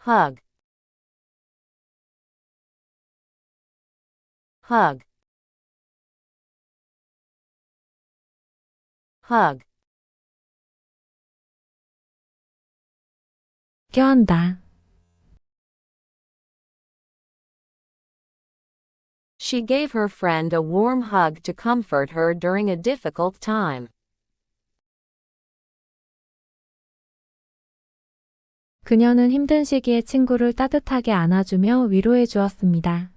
hug, hug, hug. 껴안다. She gave her friend a warm hug to comfort her during a difficult time. 그녀는 힘든 시기에 친구를 따뜻하게 안아주며 위로해 주었습니다.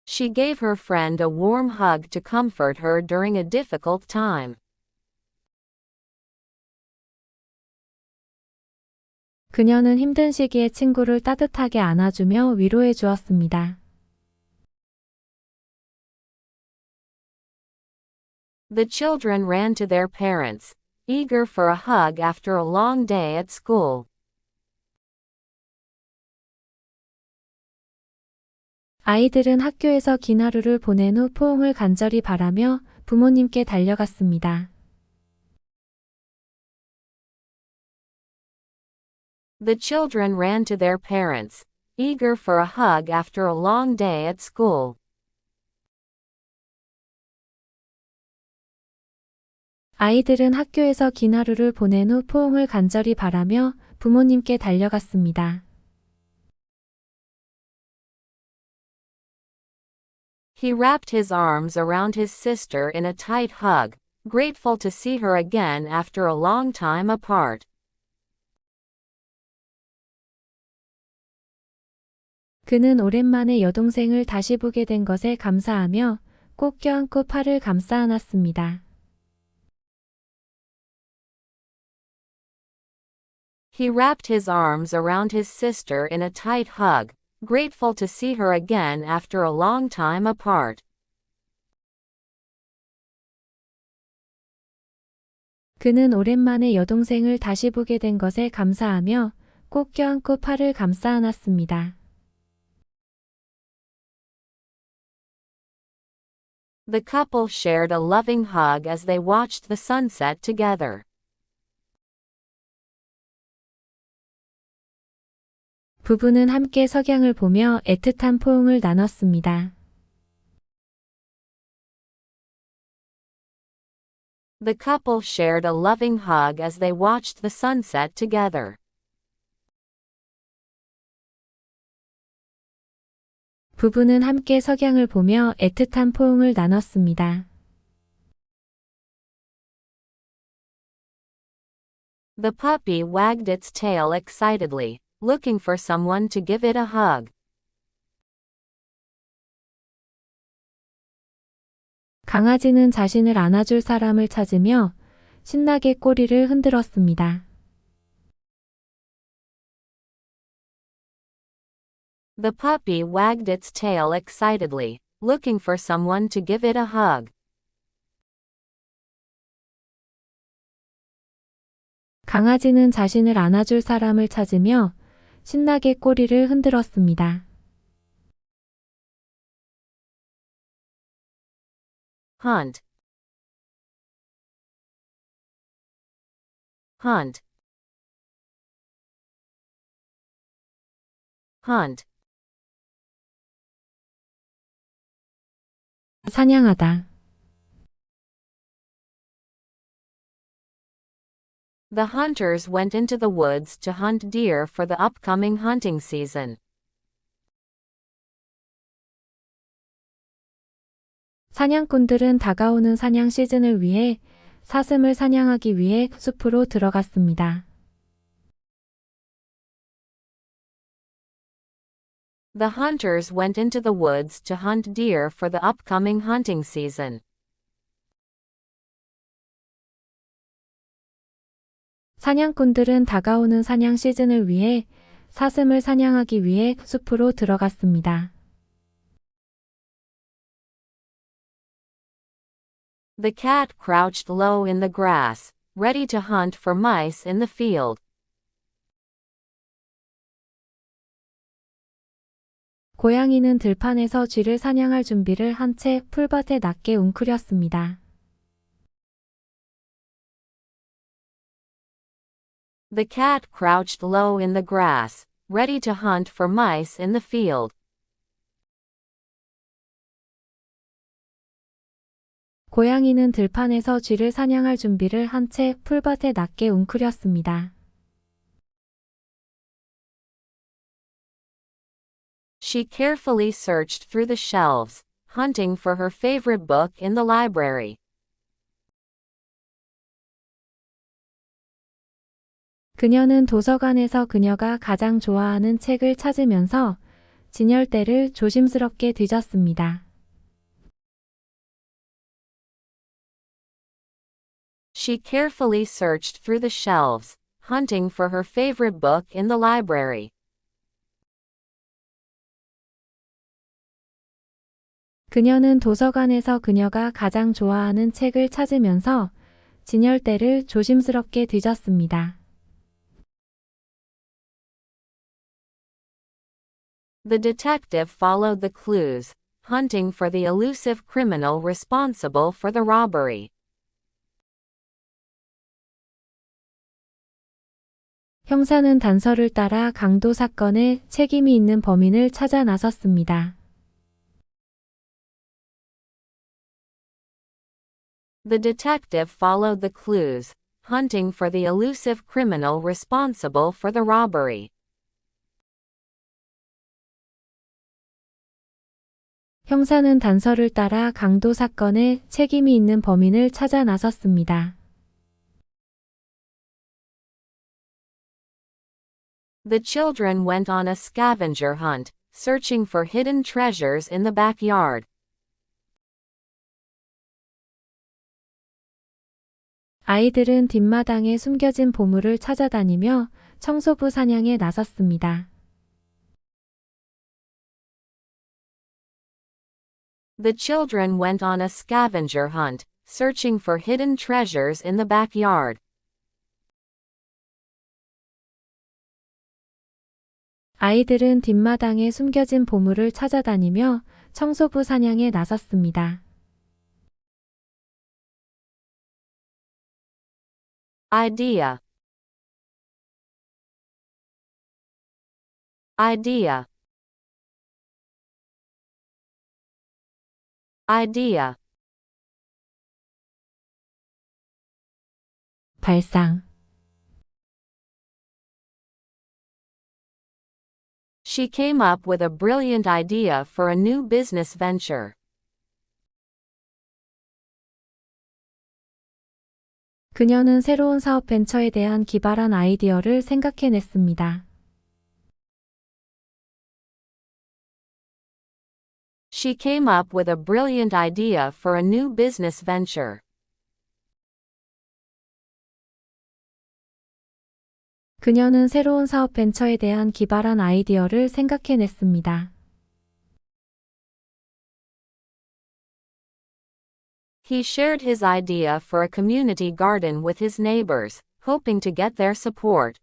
She gave her friend a warm hug to comfort her during a difficult time. 그녀는 힘든 시기에 친구를 따뜻하게 안아주며 위로해 주었습니다. The children ran to their parents, eager for a hug after a long day at school. 아이들은 학교에서 긴 하루를 보낸 후 포옹을 간절히 바라며 부모님께 달려갔습니다. The children ran to their parents, eager for a hug after a long day at school. 아이들은 학교에서 긴 하루를 보낸 후 포옹을 간절히 바라며 부모님께 달려갔습니다. He wrapped his arms around his sister in a tight hug, grateful to see her again after a long time apart. 그는 오랜만에 여동생을 다시 보게 된 것에 감사하며 꼭 껴안고 팔을 감싸 안았습니다. He wrapped his arms around his sister in a tight hug, grateful to see her again after a long time apart. 그는 오랜만에 여동생을 다시 보게 된 것에 감사하며 꼭 껴안고 팔을 감싸 안았습니다. The couple shared a loving hug as they watched the sunset together. 부부는 함께 석양을 보며 애틋한 포옹을 나눴습니다. The couple shared a loving hug as they watched the sunset together. 부부는 함께 석양을 보며 애틋한 포옹을 나눴습니다. The puppy wagged its tail excitedly, looking for someone to give it a hug. 강아지는 자신을 안아줄 사람을 찾으며 신나게 꼬리를 흔들었습니다. The puppy wagged its tail excitedly, looking for someone to give it a hug. 강아지는 자신을 안아줄 사람을 찾으며 신나게 꼬리를 흔들었습니다. Hunt, hunt, hunt. 사냥하다. The hunters went into the woods to hunt deer for the upcoming hunting season. 사냥꾼들은 다가오는 사냥 시즌을 위해 사슴을 사냥하기 위해 숲으로 들어갔습니다. The hunters went into the woods to hunt deer for the upcoming hunting season. 사냥꾼들은 다가오는 사냥 시즌을 위해 사슴을 사냥하기 위해 숲으로 들어갔습니다. The cat crouched low in the grass, ready to hunt for mice in the field. 고양이는 들판에서 쥐를 사냥할 준비를 한 채 풀밭에 낮게 웅크렸습니다. The cat crouched low in the grass, ready to hunt for mice in the field. 고양이는 들판에서 쥐를 사냥할 준비를 한 채 풀밭에 낮게 웅크렸습니다. She carefully searched through the shelves, hunting for her favorite book in the library. 그녀는 도서관에서 그녀가 가장 좋아하는 책을 찾으면서 진열대를 조심스럽게 뒤졌습니다. She carefully searched through the shelves, hunting for her favorite book in the library. 그녀는 도서관에서 그녀가 가장 좋아하는 책을 찾으면서 진열대를 조심스럽게 뒤졌습니다. The detective followed the clues, hunting for the elusive criminal responsible for the robbery. 형사는 단서를 따라 강도 사건에 책임이 있는 범인을 찾아 나섰습니다. The detective followed the clues, hunting for the elusive criminal responsible for the robbery. 형사는 단서를 따라 강도 사건에 책임이 있는 범인을 찾아 나섰습니다. The children went on a scavenger hunt, searching for hidden treasures in the backyard. 아이들은 뒷마당에 숨겨진 보물을 찾아다니며 청소부 사냥에 나섰습니다. The children went on a scavenger hunt, searching for hidden treasures in the backyard. 아이들은 뒷마당에 숨겨진 보물을 찾아다니며 청소부 사냥에 나섰습니다. Idea. Idea. Idea. 발상. She came up with a brilliant idea for a new business venture. 그녀는 새로운 사업 벤처에 대한 기발한 아이디어를 생각해냈습니다. She came up with a brilliant idea for a new business venture. 그녀는 새로운 사업 벤처에 대한 기발한 아이디어를 생각해냈습니다. He shared his idea for a community garden with his neighbors, hoping to get their support.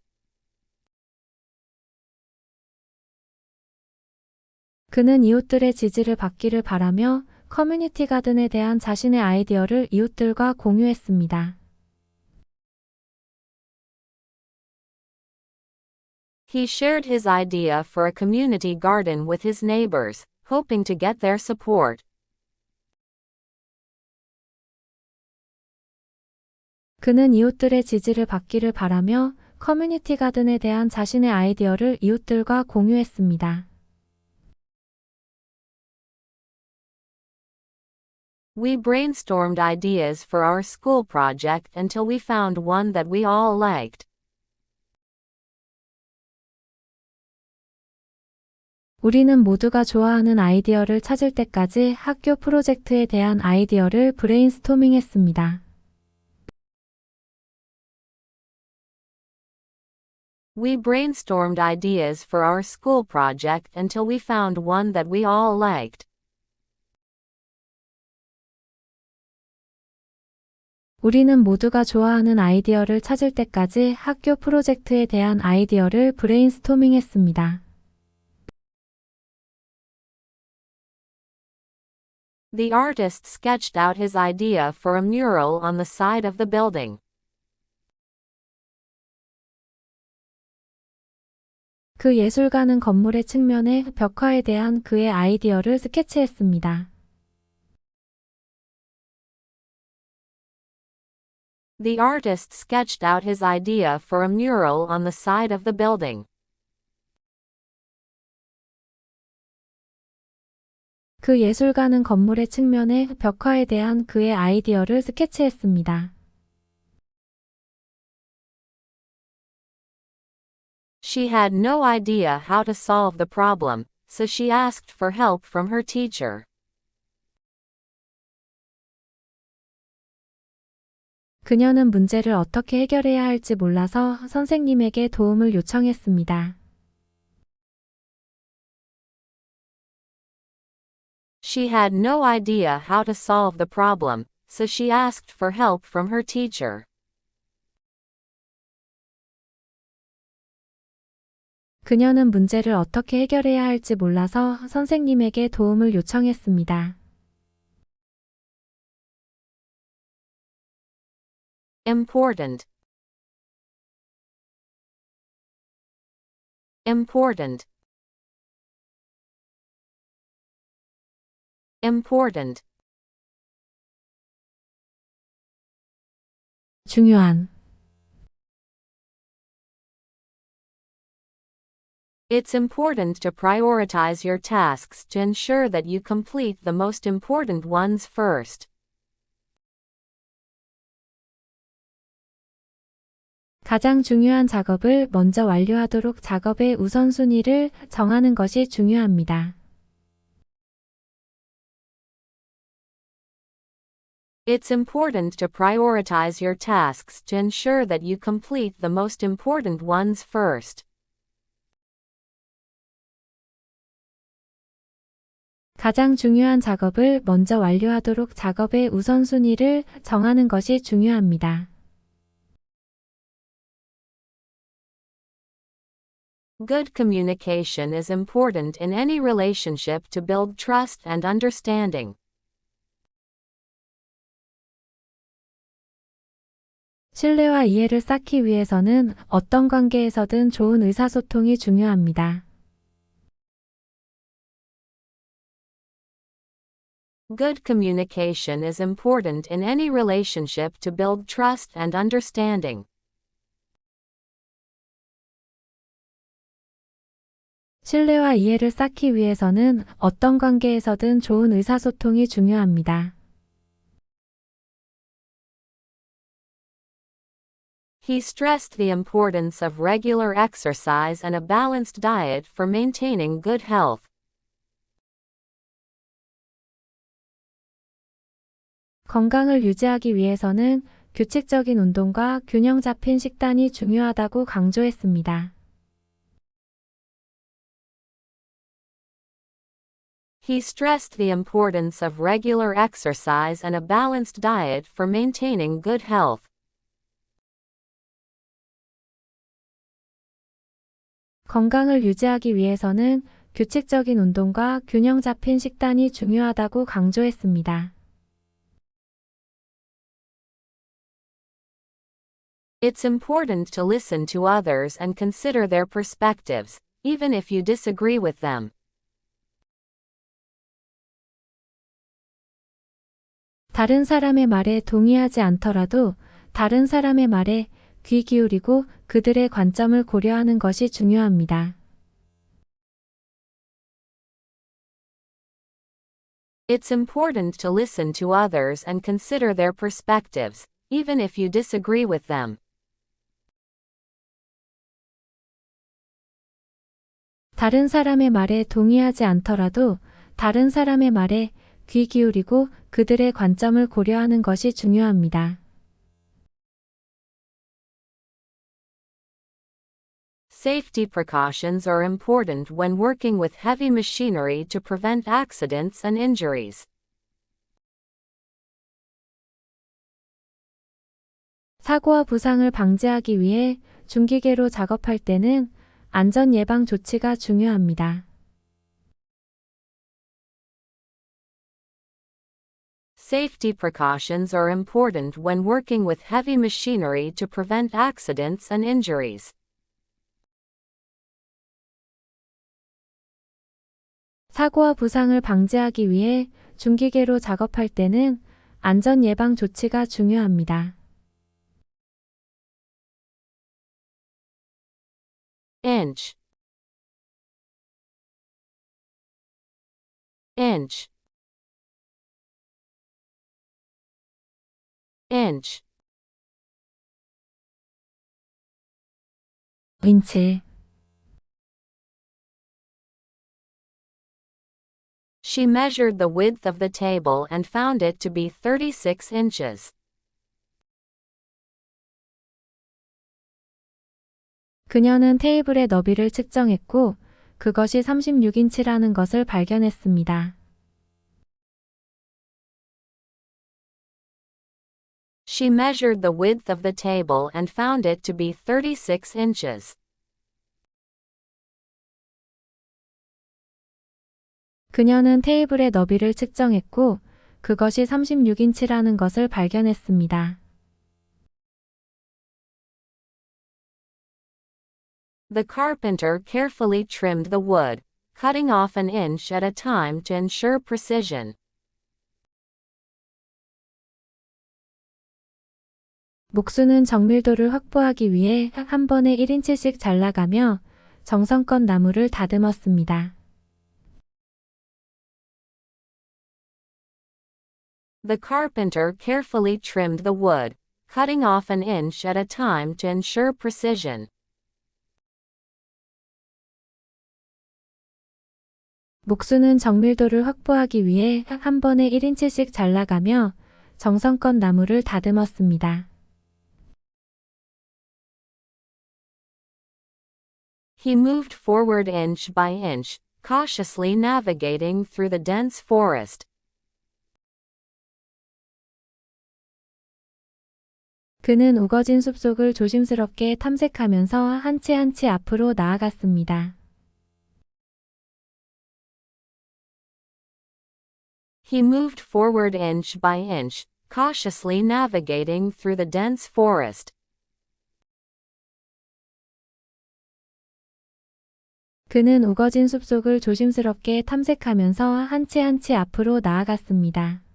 그는 이웃들의 지지를 받기를 바라며 커뮤니티 가든에 대한 자신의 아이디어를 이웃들과 공유했습니다. He shared his idea for a community garden with his neighbors, hoping to get their support. 그는 이웃들의 지지를 받기를 바라며 커뮤니티 가든에 대한 자신의 아이디어를 이웃들과 공유했습니다. We brainstormed ideas for our school project until we found one that we all liked. 우리는 모두가 좋아하는 아이디어를 찾을 때까지 학교 프로젝트에 대한 아이디어를 브레인스토밍했습니다. We brainstormed ideas for our school project until we found one that we all liked. 우리는 모두가 좋아하는 아이디어를 찾을 때까지 학교 프로젝트에 대한 아이디어를 브레인스토밍했습니다. The artist sketched out his idea for a mural on the side of the building. 그 예술가는 건물의 측면에 벽화에 대한 그의 아이디어를 스케치했습니다. The artist sketched out his idea for a mural on the side of the building. 그 예술가는 건물의 측면에 벽화에 대한 그의 아이디어를 스케치했습니다. She had no idea how to solve the problem, so she asked for help from her teacher. 그녀는 문제를 어떻게 해결해야 할지 몰라서 선생님에게 도움을 요청했습니다. She had no idea how to solve the problem, so she asked for help from her teacher. 그녀는 문제를 어떻게 해결해야 할지 몰라서 선생님에게 도움을 요청했습니다. Important. Important. Important. 중요한. It's important to prioritize your tasks to ensure that you complete the most important ones first. 가장 중요한 작업을 먼저 완료하도록 작업의 우선순위를 정하는 것이 중요합니다. It's important to prioritize your tasks to ensure that you complete the most important ones first. 가장 중요한 작업을 먼저 완료하도록 작업의 우선순위를 정하는 것이 중요합니다. Good communication is important in any relationship to build trust and understanding. 신뢰와 이해를 쌓기 위해서는 어떤 관계에서든 좋은 의사소통이 중요합니다. Good communication is important in any relationship to build trust and understanding. 신뢰와 이해를 쌓기 위해서는 어떤 관계에서든 좋은 의사소통이 중요합니다. He stressed the importance of regular exercise and a balanced diet for maintaining good health. 건강을 유지하기 위해서는 규칙적인 운동과 균형 잡힌 식단이 중요하다고 강조했습니다. He stressed the importance of regular exercise and a balanced diet for maintaining good health. 건강을 유지하기 위해서는 규칙적인 운동과 균형 잡힌 식단이 중요하다고 강조했습니다. It's important to listen to others and consider their perspectives, even if you disagree with them. 다른 사람의 말에 동의하지 않더라도 다른 사람의 말에 귀 기울이고 그들의 관점을 고려하는 것이 중요합니다. It's important to listen to others and consider their perspectives, even if you disagree with them. 다른 사람의 말에 동의하지 않더라도 다른 사람의 말에 귀 기울이고 그들의 관점을 고려하는 것이 중요합니다. Safety precautions are important when working with heavy machinery to prevent accidents and injuries. 사고와 부상을 방지하기 위해 중기계로 작업할 때는 안전 예방 조치가 중요합니다. Safety precautions are important when working with heavy machinery to prevent accidents and injuries. 사고와 부상을 방지하기 위해 중기계로 작업할 때는 안전 예방 조치가 중요합니다. inch, inch, inch, 인치. She measured the width of the table and found it to be 36 inches. 그녀는 테이블의 너비를 측정했고 그것이 36인치라는 것을 발견했습니다. She measured the width of the table and found it to be 36 inches. 그녀는 테이블의 너비를 측정했고 그것이 36인치라는 것을 발견했습니다. The carpenter carefully trimmed the wood, cutting off an inch at a time to ensure precision. 목수는 정밀도를 확보하기 위해 한 번에 1인치씩 잘라가며 정성껏 나무를 다듬었습니다. The carpenter carefully trimmed the wood, cutting off an inch at a time to ensure precision. 목수는 정밀도를 확보하기 위해 한 번에 1인치씩 잘라가며 정성껏 나무를 다듬었습니다. He moved forward inch by inch, cautiously navigating through the dense forest. 그는 우거진 숲속을 조심스럽게 탐색하면서 한 치 한 치 앞으로 나아갔습니다. He moved forward inch by inch, cautiously navigating through the dense forest. 그는 우거진 숲속을 조심스럽게 탐색하면서 한 치 한 치 앞으로 나아갔습니다.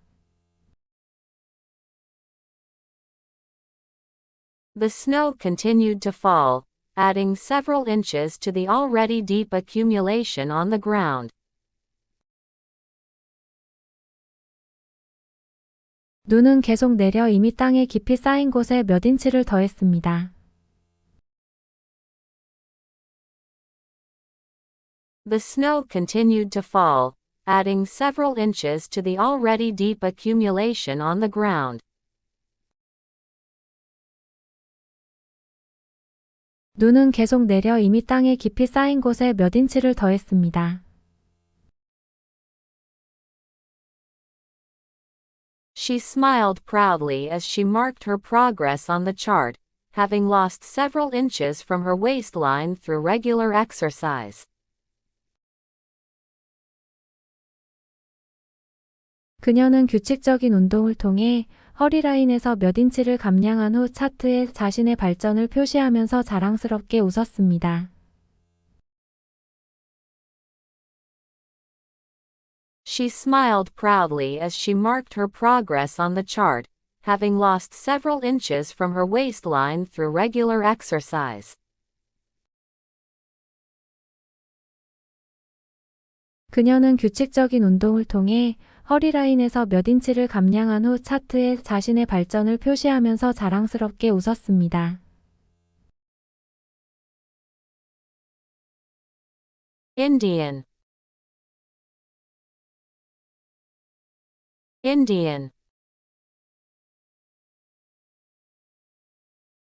The snow continued to fall, adding several inches to the already deep accumulation on the ground. 눈은 계속 내려 이미 땅에 깊이 쌓인 곳에 몇 인치를 더했습니다. The snow continued to fall, adding several inches to the already deep accumulation on the ground. 눈은 계속 내려 이미 땅에 깊이 쌓인 곳에 몇 인치를 더했습니다. She smiled proudly as she marked her progress on the chart, having lost several inches from her waistline through regular exercise. 그녀는 규칙적인 운동을 통해 허리 라인에서 몇 인치를 감량한 후 차트에 자신의 발전을 표시하면서 자랑스럽게 웃었습니다. She smiled proudly as she marked her progress on the chart, having lost several inches from her waistline through regular exercise. 그녀는 규칙적인 운동을 통해 허리 라인에서 몇 인치를 감량한 후 차트에 자신의 발전을 표시하면서 자랑스럽게 웃었습니다. Indian, Indian,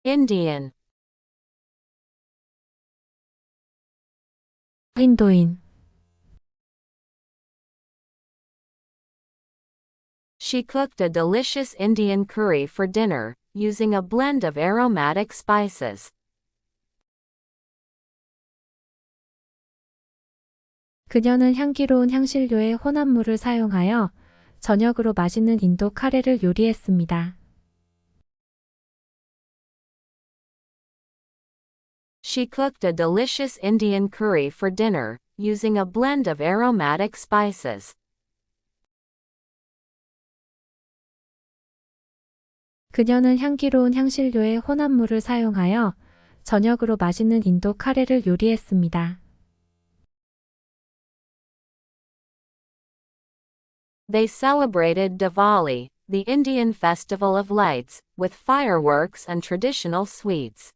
Indian, 인도인. She cooked a delicious Indian curry for dinner, using a blend of aromatic spices. 그녀는 향기로운 향신료의 혼합물을 사용하여 저녁으로 맛있는 인도 카레를 요리했습니다. She cooked a delicious Indian curry for dinner, using a blend of aromatic spices. 그녀는 향기로운 향신료의 혼합물을 사용하여 저녁으로 맛있는 인도 카레를 요리했습니다. They celebrated Diwali, the Indian festival of lights, with fireworks and traditional sweets.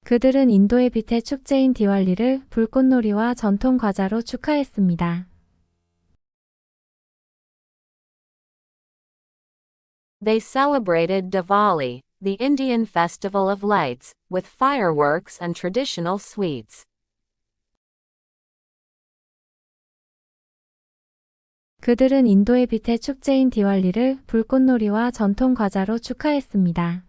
그들은 인도의 빛의 축제인 디왈리를 불꽃놀이와 전통 과자로 축하했습니다. They celebrated Diwali, the Indian festival of lights, with fireworks and traditional sweets. 그들은 인도의 빛의 축제인 디왈리를 불꽃놀이와 전통 과자로 축하했습니다.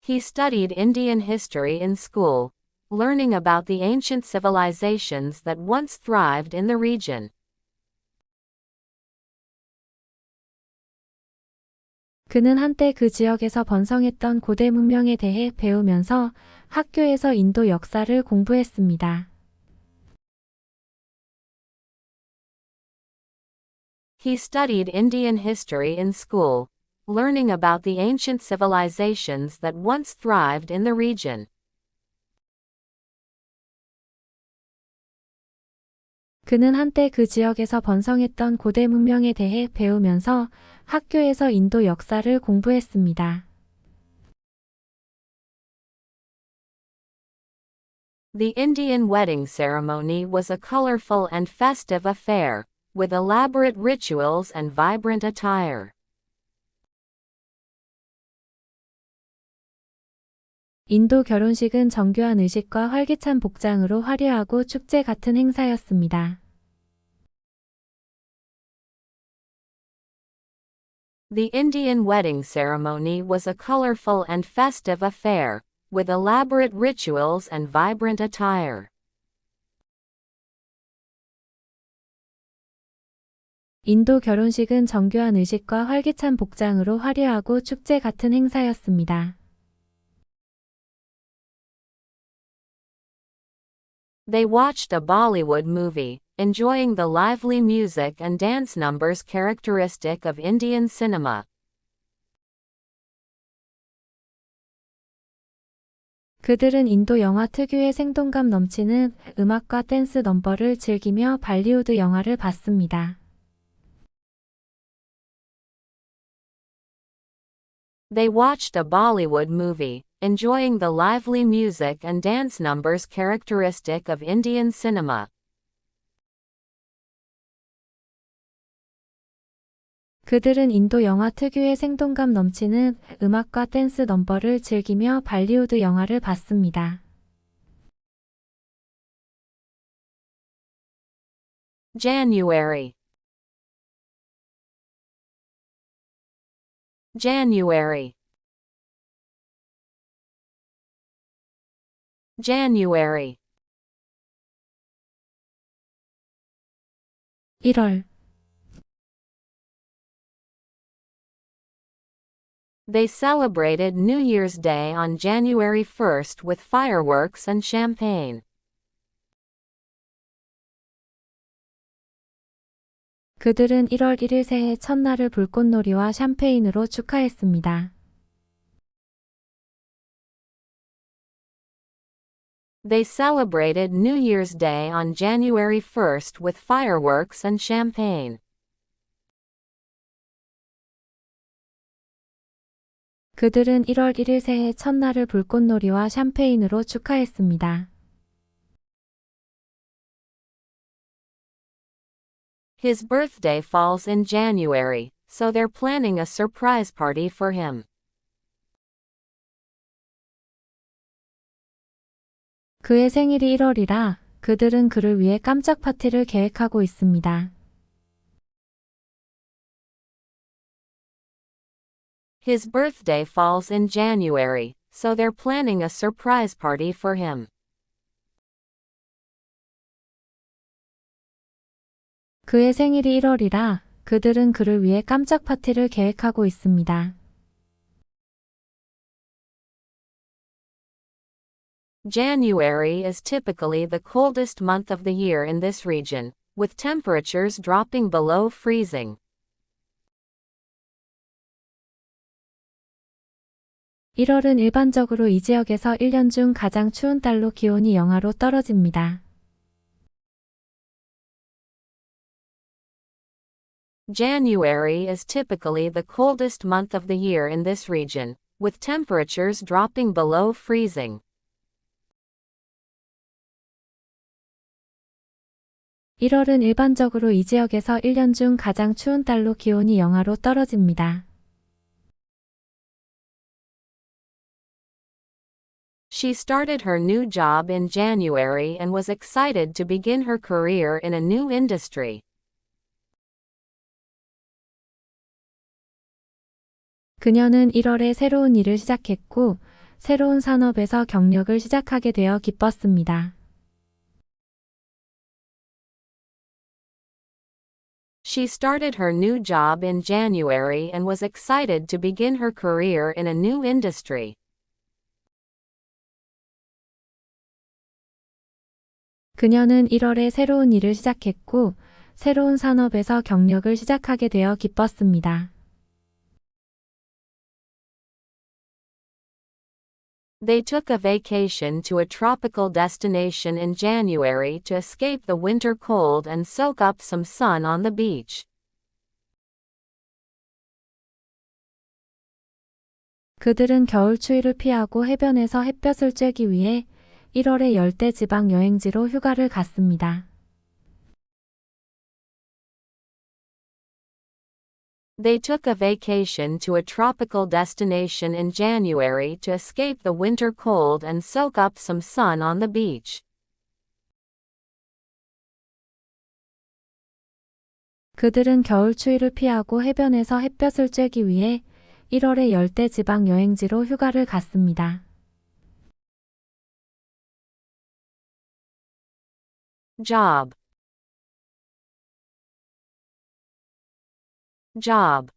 He studied Indian history in school, learning about the ancient civilizations that once thrived in the region. 그는 한때 그 지역에서 번성했던 고대 문명에 대해 배우면서 학교에서 인도 역사를 공부했습니다. He studied Indian history in school, learning about the ancient civilizations that once thrived in the region. 그는 한때 그 지역에서 번성했던 고대 문명에 대해 배우면서 학교에서 인도 역사를 공부했습니다. The Indian wedding ceremony was a colorful and festive affair, with elaborate rituals and vibrant attire. 인도 결혼식은 정교한 의식과 활기찬 복장으로 화려하고 축제 같은 행사였습니다. The Indian wedding ceremony was a colorful and festive affair, with elaborate rituals and vibrant attire. 인도 결혼식은 정교한 의식과 활기찬 복장으로 화려하고 축제 같은 행사였습니다. They watched a Bollywood movie, enjoying the lively music and dance numbers characteristic of Indian cinema. 그들은 인도 영화 특유의 생동감 넘치는 음악과 댄스 넘버를 즐기며 발리우드 영화를 봤습니다. They watched a Bollywood movie, enjoying the lively music and dance numbers characteristic of Indian cinema. 그들은 인도 영화 특유의 생동감 넘치는 음악과 댄스 넘버를 즐기며 발리우드 영화를 봤습니다. January. January. January. 1월. They celebrated New Year's Day on January 1st with fireworks and champagne. 그들은 1월 1일 새해 첫날을 불꽃놀이와 샴페인으로 축하했습니다. They celebrated New Year's Day on January 1st with fireworks and champagne. 그들은 1월 1일 새해 첫날을 불꽃놀이와 샴페인으로 축하했습니다. His birthday falls in January, so they're planning a surprise party for him. 그의 생일이 1월이라 그들은 그를 위해 깜짝 파티를 계획하고 있습니다. His birthday falls in January, so they're planning a surprise party for him. 그의 생일이 1월이라 그들은 그를 위해 깜짝 파티를 계획하고 있습니다. January is typically the coldest month of the year in this region, with temperatures dropping below freezing. 1월은 일반적으로 이 지역에서 1년 중 가장 추운 달로 기온이 영하로 떨어집니다. January is typically the coldest month of the year in this region, with temperatures dropping below freezing. 1월은 일반적으로 이 지역에서 1년 중 가장 추운 달로 기온이 영하로 떨어집니다. She started her new job in January and was excited to begin her career in a new industry. 그녀는 1월에 새로운 일을 시작했고, 새로운 산업에서 경력을 시작하게 되어 기뻤습니다. She started her new job in January and was excited to begin her career in a new industry. 그녀는 1월에 새로운 일을 시작했고, 새로운 산업에서 경력을 시작하게 되어 기뻤습니다. They took a vacation to a tropical destination in January to escape the winter cold and soak up some sun on the beach. 그들은 겨울 추위를 피하고 해변에서 햇볕을 쬐기 위해 1월에 열대 지방 여행지로 휴가를 갔습니다. They took a vacation to a tropical destination in January to escape the winter cold and soak up some sun on the beach. 그들은 겨울 추위를 피하고 해변에서 햇볕을 쬐기 위해 1월에 열대 지방 여행지로 휴가를 갔습니다. Job. Job.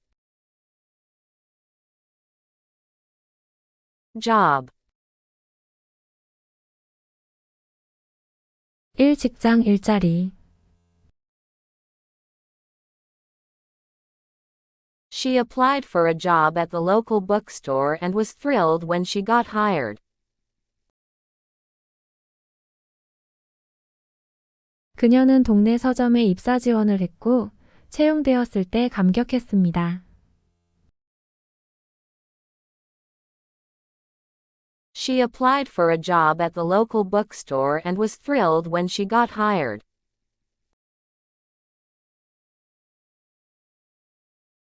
Job. 1. 직장 일자리. She applied for a job at the local bookstore and was thrilled when she got hired. 그녀는 동네 서점에 입사 지원을 했고, 채용되었을 때 감격했습니다. She applied for a job at the local bookstore and was thrilled when she got hired.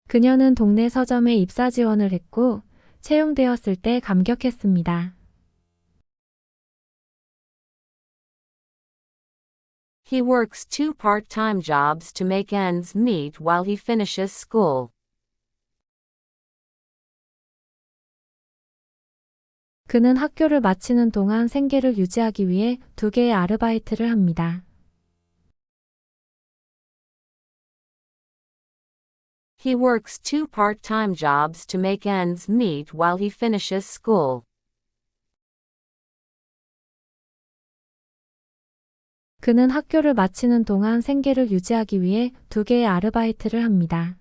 그녀는 동네 서점에 입사 지원을 했고, 채용되었을 때 감격했습니다. He works 2 part-time jobs to make ends meet while he finishes school. 그는 학교를 마치는 동안 생계를 유지하기 위해 2개의 아르바이트를 합니다. He works 2 part-time jobs to make ends meet while he finishes school. 그는 학교를 마치는 동안 생계를 유지하기 위해 2개의 아르바이트를 합니다.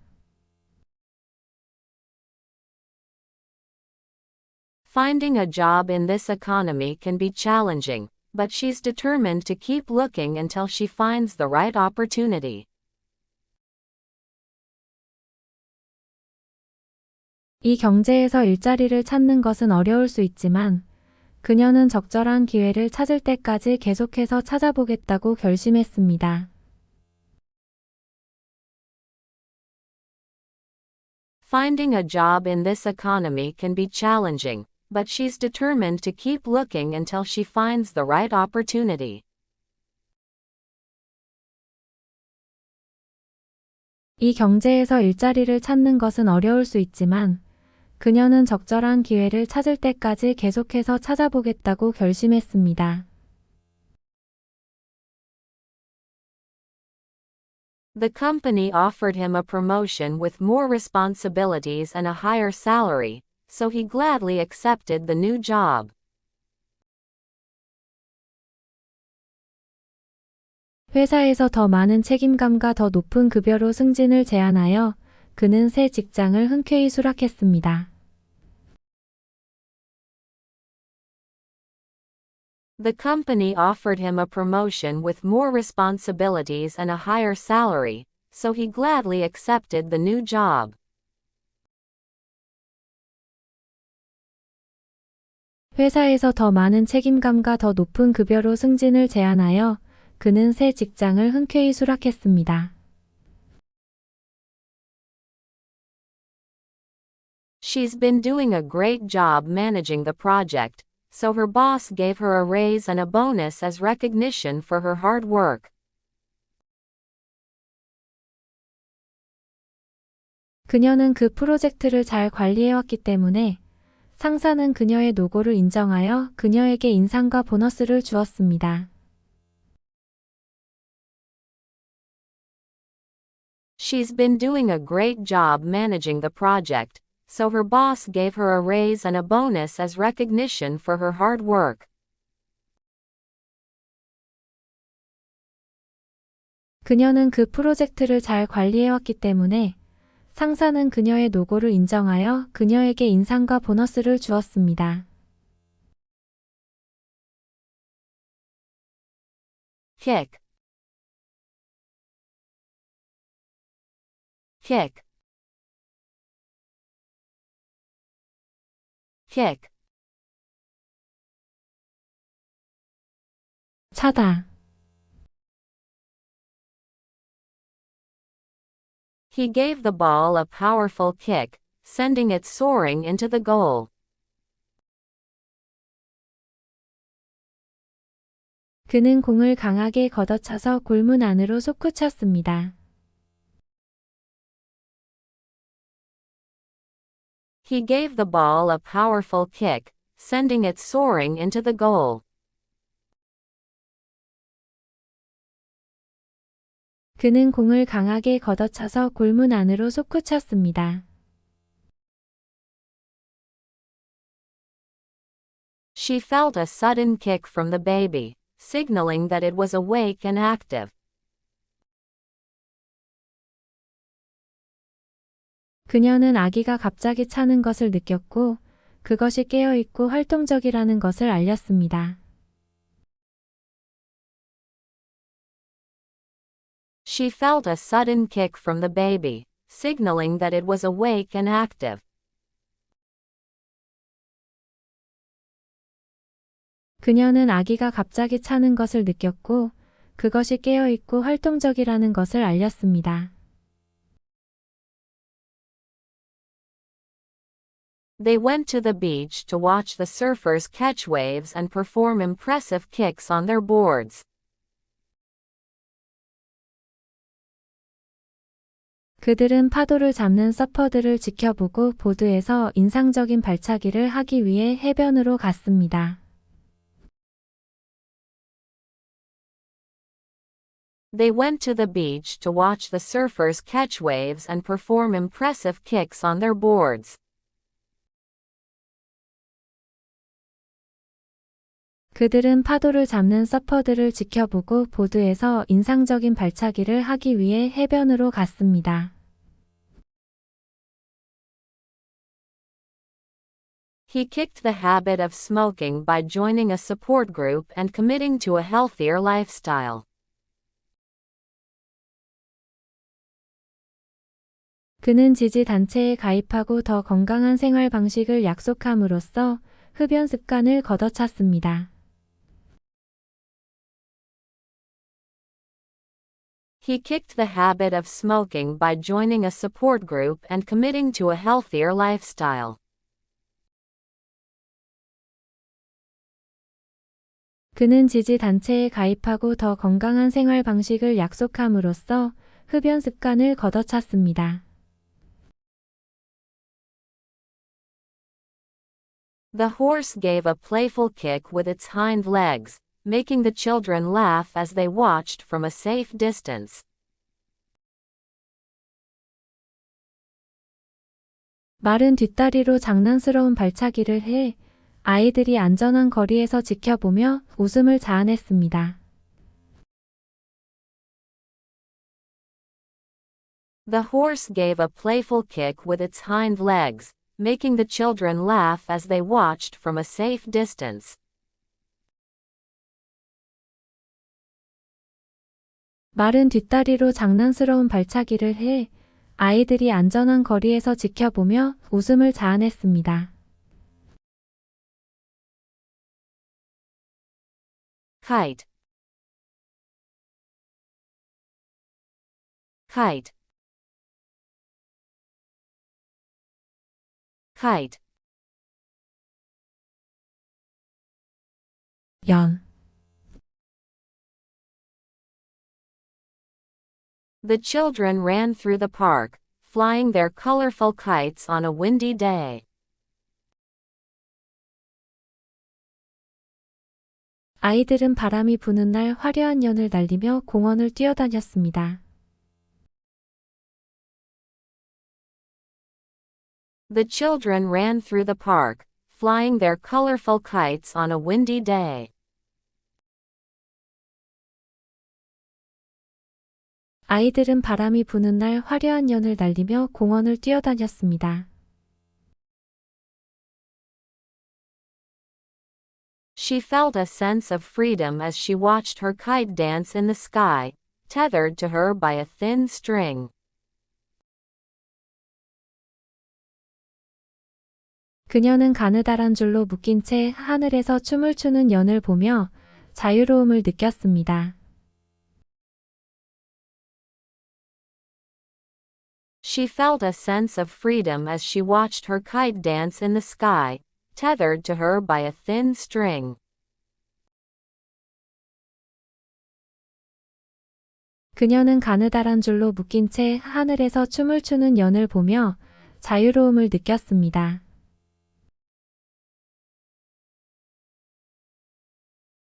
Finding a job in this economy can be challenging, but she's determined to keep looking until she finds the right opportunity. 이 경제에서 일자리를 찾는 것은 어려울 수 있지만, 그녀는 적절한 기회를 찾을 때까지 계속해서 찾아보겠다고 결심했습니다. Finding a job in this economy can be challenging, but she's determined to keep looking until she finds the right opportunity. 이 경제에서 일자리를 찾는 것은 어려울 수 있지만, 그녀는 적절한 기회를 찾을 때까지 계속해서 찾아보겠다고 결심했습니다. The company offered him a promotion with more responsibilities and a higher salary, so he gladly accepted the new job. 회사에서 더 많은 책임감과 더 높은 급여로 승진을 제안하여 그는 새 직장을 흔쾌히 수락했습니다. The company offered him a promotion with more responsibilities and a higher salary, so he gladly accepted the new job. 회사에서 더 많은 책임감과 더 높은 급여로 승진을 제안하여 그는 새 직장을 흔쾌히 수락했습니다. She's been doing a great job managing the project, so her boss gave her a raise and a bonus as recognition for her hard work. 그녀는 그 프로젝트를 잘 관리해왔기 때문에 상사는 그녀의 노고를 인정하여 그녀에게 인상과 보너스를 주었습니다. She's been doing a great job managing the project, so her boss gave her a raise and a bonus as recognition for her hard work. 그녀는 그 프로젝트를 잘 관리해왔기 때문에 상사는 그녀의 노고를 인정하여 그녀에게 인상과 보너스를 주었습니다. Kick. Kick. Kick. 차다. He gave the ball a powerful kick, sending it soaring into the goal. 그는 공을 강하게 걷어차서 골문 안으로 솟구쳤습니다. He gave the ball a powerful kick, sending it soaring into the goal. 그는 공을 강하게 걷어차서 골문 안으로 솟구쳤습니다. She felt a sudden kick from the baby, signaling that it was awake and active. 그녀는 아기가 갑자기 차는 것을 느꼈고 그것이 깨어있고 활동적이라는 것을 알렸습니다. She felt a sudden kick from the baby, signaling that it was awake and active. 그녀는 아기가 갑자기 차는 것을 느꼈고 그것이 깨어있고 활동적이라는 것을 알렸습니다. They went to the beach to watch the surfers catch waves and perform impressive kicks on their boards. 그들은 파도를 잡는 서퍼들을 지켜보고 보드에서 인상적인 발차기를 하기 위해 해변으로 갔습니다. They went to the beach to watch the surfers catch waves and perform impressive kicks on their boards. 그들은 파도를 잡는 서퍼들을 지켜보고 보드에서 인상적인 발차기를 하기 위해 해변으로 갔습니다. He kicked the habit of smoking by joining a support group and committing to a healthier lifestyle. 그는 지지 단체에 가입하고 더 건강한 생활 방식을 약속함으로써 흡연 습관을 걷어찼습니다. He kicked the habit of smoking by joining a support group and committing to a healthier lifestyle. 그는 지지 단체에 가입하고 더 건강한 생활 방식을 약속함으로써 흡연 습관을 걷어찼습니다. The horse gave a playful kick with its hind legs, making the children laugh as they watched from a safe distance. 말은 뒷다리로 장난스러운 발차기를 해 아이들이 안전한 거리에서 지켜보며 웃음을 자아냈습니다. The horse gave a playful kick with its hind legs, making the children laugh as they watched from a safe distance. 말은 뒷다리로 장난스러운 발차기를 해 아이들이 안전한 거리에서 지켜보며 웃음을 자아냈습니다. Kite. Kite. Kite. 연. The children ran through the park, flying their colorful kites on a windy day. 아이들은 바람이 부는 날 화려한 연을 날리며 공원을 뛰어다녔습니다. The children ran through the park, flying their colorful kites on a windy day. 아이들은 바람이 부는 날 화려한 연을 날리며 공원을 뛰어다녔습니다. She felt a sense of freedom as she watched her kite dance in the sky, tethered to her by a thin string. 그녀는 가느다란 줄로 묶인 채 하늘에서 춤을 추는 연을 보며 자유로움을 느꼈습니다. She felt a sense of freedom as she watched her kite dance in the sky, tethered to her by a thin string. 그녀는 가느다란 줄로 묶인 채 하늘에서 춤을 추는 연을 보며 자유로움을 느꼈습니다.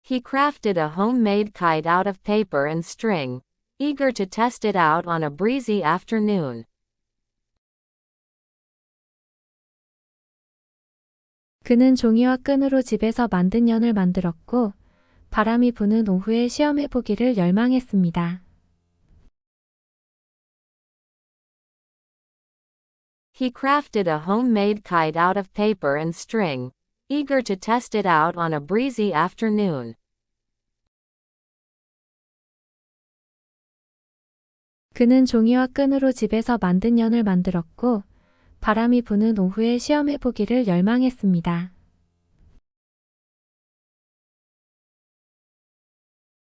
He crafted a homemade kite out of paper and string, eager to test it out on a breezy afternoon. 그는 종이와 끈으로 집에서 만든 연을 만들었고 바람이 부는 오후에 시험해보기를 열망했습니다. He crafted a homemade kite out of paper and string, eager to test it out on a breezy afternoon. 그는 종이와 끈으로 집에서 만든 연을 만들었고 바람이 부는 오후에 시험해보기를 열망했습니다.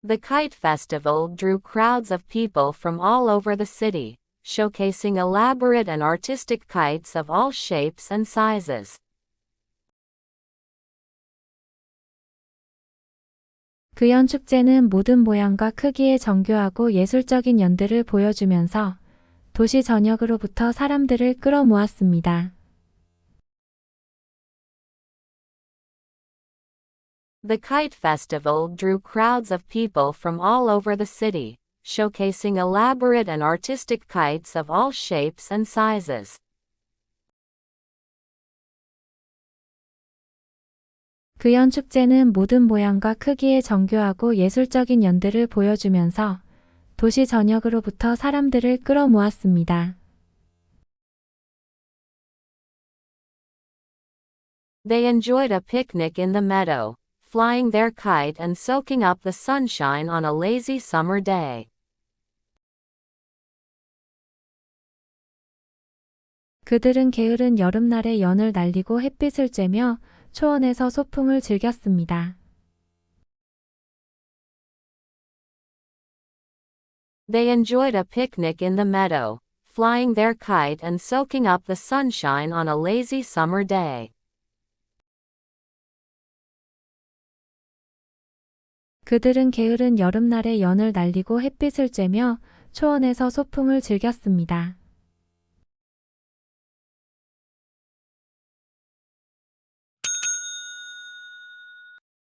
The Kite Festival drew crowds of people from all over the city, showcasing elaborate and artistic kites of all shapes and sizes. 그 연 축제는 모든 모양과 크기의 정교하고 예술적인 연들을 보여주면서 도시 전역으로부터 사람들을 끌어모았습니다. The Kite Festival drew crowds of people from all over the city, showcasing elaborate and artistic kites of all shapes and sizes. 그 연 축제는 모든 모양과 크기의 정교하고 예술적인 연들을 보여주면서 도시 전역으로부터 사람들을 끌어모았습니다. They enjoyed a picnic in the meadow, flying their kite and soaking up the sunshine on a lazy summer day. 그들은 게으른 여름날에 연을 날리고 햇빛을 쬐며 초원에서 소풍을 즐겼습니다. They enjoyed a picnic in the meadow, flying their kite and soaking up the sunshine on a lazy summer day. 그들은 게으른 여름날에 연을 날리고 햇빛을 쬐며 초원에서 소풍을 즐겼습니다.